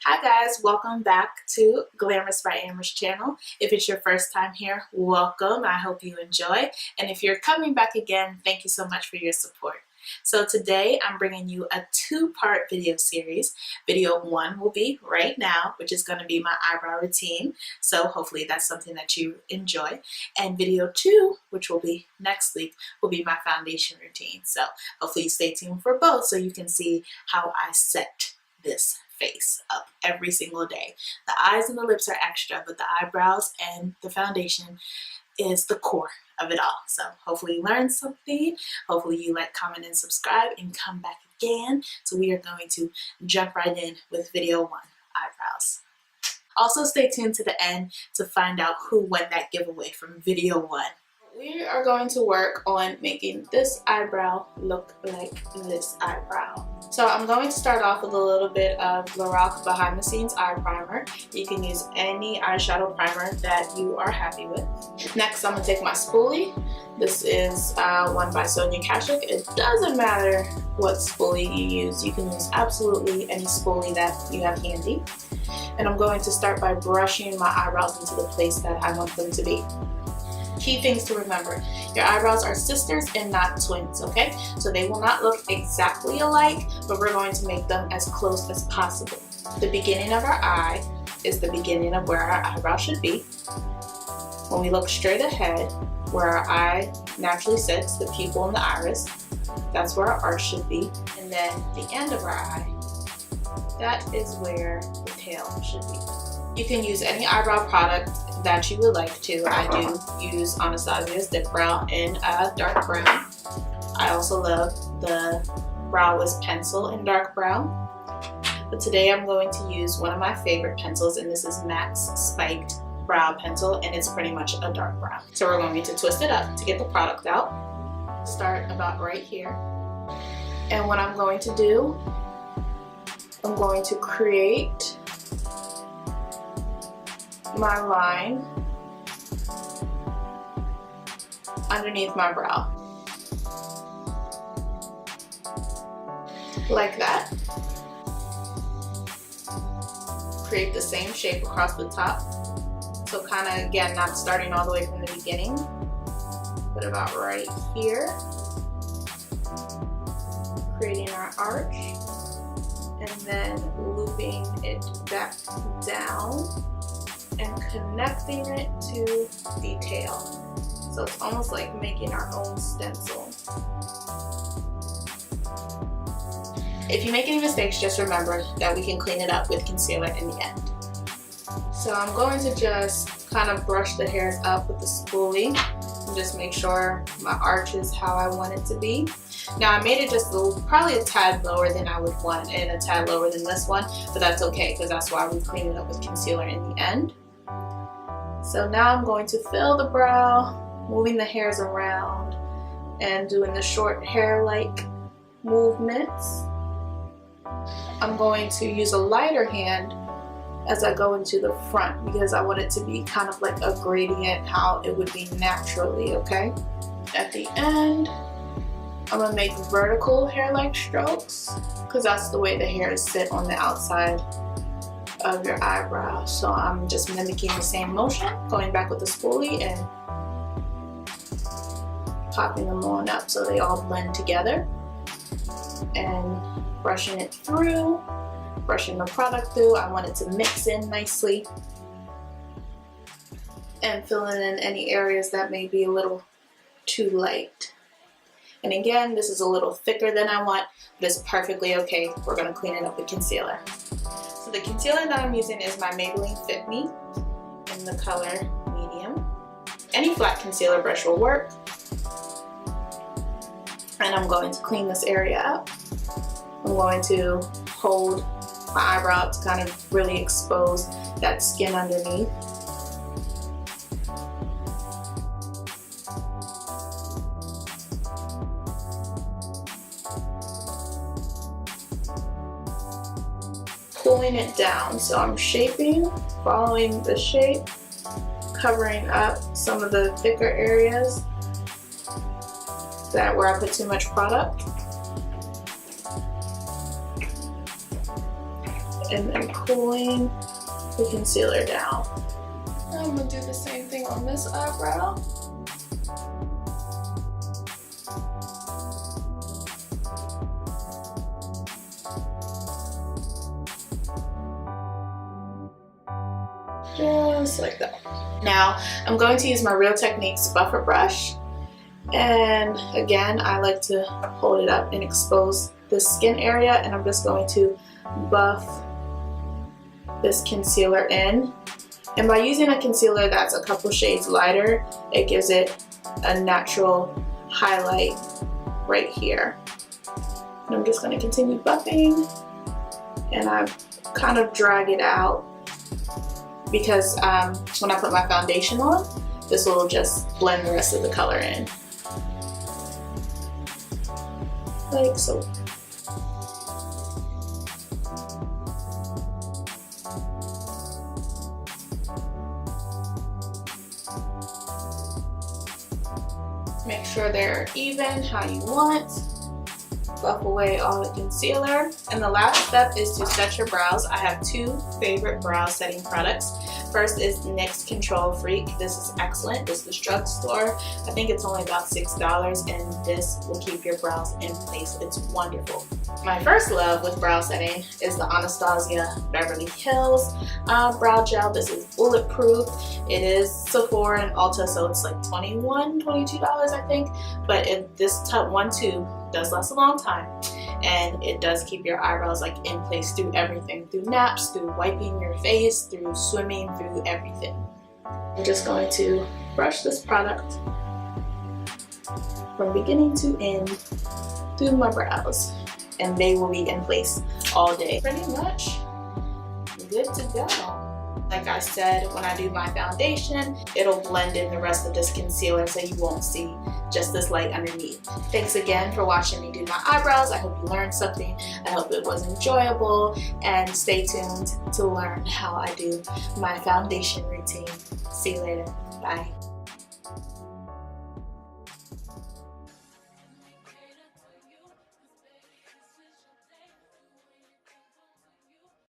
Hi guys, welcome back to Glamorous by Amber's channel. If it's your first time here, welcome. I hope you enjoy. And if you're coming back again, thank you so much for your support. So today I'm bringing you a two-part video series. Video one will be right now, which is going to be my eyebrow routine. So hopefully that's something that you enjoy. And video two, which will be next week, will be my foundation routine. So hopefully you stay tuned for both so you can see how I set this face up every single day. The eyes and the lips are extra, but the eyebrows and the foundation is the core of it all. So hopefully you learned something. Hopefully you like, comment, and subscribe and come back again. So we are going to jump right in with video one, eyebrows. Also stay tuned to the end to find out who won that giveaway from video one. We are going to work on making this eyebrow look like this eyebrow. So I'm going to start off with a little bit of Lorac Behind the Scenes Eye Primer. You can use any eyeshadow primer that you are happy with. Next, I'm going to take my spoolie. This is one by Sonia Kashuk. It doesn't matter what spoolie you use. You can use absolutely any spoolie that you have handy. And I'm going to start by brushing my eyebrows into the place that I want them to be. Key things to remember: your eyebrows are sisters and not twins, okay? So they will not look exactly alike, but we're going to make them as close as possible. The beginning of our eye is the beginning of where our eyebrow should be. When we look straight ahead, where our eye naturally sits, the pupil and the iris, that's where our arch should be. And then the end of our eye, that is where the tail should be. You can use any eyebrow product that you would like to. I do use Anastasia's Dip Brow in a dark brown. I also love the Brow Wiz pencil in dark brown. But today I'm going to use one of my favorite pencils, and this is MAC's Spiked Brow Pencil, and it's pretty much a dark brown. So we're going to twist it up to get the product out. Start about right here. And what I'm going to do, I'm going to create my line underneath my brow, like that. Create the same shape across the top. So kind of, again, not starting all the way from the beginning, but about right here. Creating our arch, and then looping it back down and connecting it to the tail. So it's almost like making our own stencil. If you make any mistakes, just remember that we can clean it up with concealer in the end. So I'm going to just kind of brush the hairs up with the spoolie and just make sure my arch is how I want it to be. Now I made it just probably a tad lower than I would want and a tad lower than this one, but that's okay because that's why we clean it up with concealer in the end. So now I'm going to fill the brow, moving the hairs around and doing the short hair-like movements. I'm going to use a lighter hand as I go into the front because I want it to be kind of like a gradient, how it would be naturally, okay? At the end, I'm going to make vertical hair-like strokes because that's the way the hairs sit on the outside of your eyebrow. So I'm just mimicking the same motion, going back with the spoolie and popping them on up so they all blend together, and brushing it through, brushing the product through. I want it to mix in nicely and filling in any areas that may be a little too light. And again, this is a little thicker than I want, but it's perfectly okay. We're going to clean it up with concealer. So the concealer that I'm using is my Maybelline Fit Me in the color medium. Any flat concealer brush will work. And I'm going to clean this area up. I'm going to hold my eyebrow to kind of really expose that skin underneath. Pulling it down, so I'm shaping, following the shape, covering up some of the thicker areas where I put too much product, and then pulling the concealer down. I'm gonna do the same thing on this eyebrow. Just like that. Now I'm going to use my Real Techniques buffer brush, and again I like to hold it up and expose the skin area, and I'm just going to buff this concealer in. And by using a concealer that's a couple shades lighter, it gives it a natural highlight right here. And I'm just going to continue buffing, and I kind of drag it out because when I put my foundation on, this will just blend the rest of the color in. Like so. Make sure they're even how you want. Buff away all the concealer. And the last step is to set your brows. I have two favorite brow setting products. First is NYX Control Freak. This is excellent. This is drugstore. I think it's only about $6, and this will keep your brows in place. It's wonderful. My first love with brow setting is the Anastasia Beverly Hills brow gel. This is bulletproof. It is Sephora and Ulta, so it's like $21, $22 I think. But this one tube does last a long time, and it does keep your eyebrows like in place through everything, through naps, through wiping your face, through swimming, through everything. I'm just going to brush this product from beginning to end through my brows, and they will be in place all day. Pretty much good to go. Like I said, when I do my foundation, it'll blend in the rest of this concealer so you won't see just this light underneath. Thanks again for watching me do my eyebrows. I hope you learned something. I hope it was enjoyable, and stay tuned to learn how I do my foundation routine. See you later. Bye.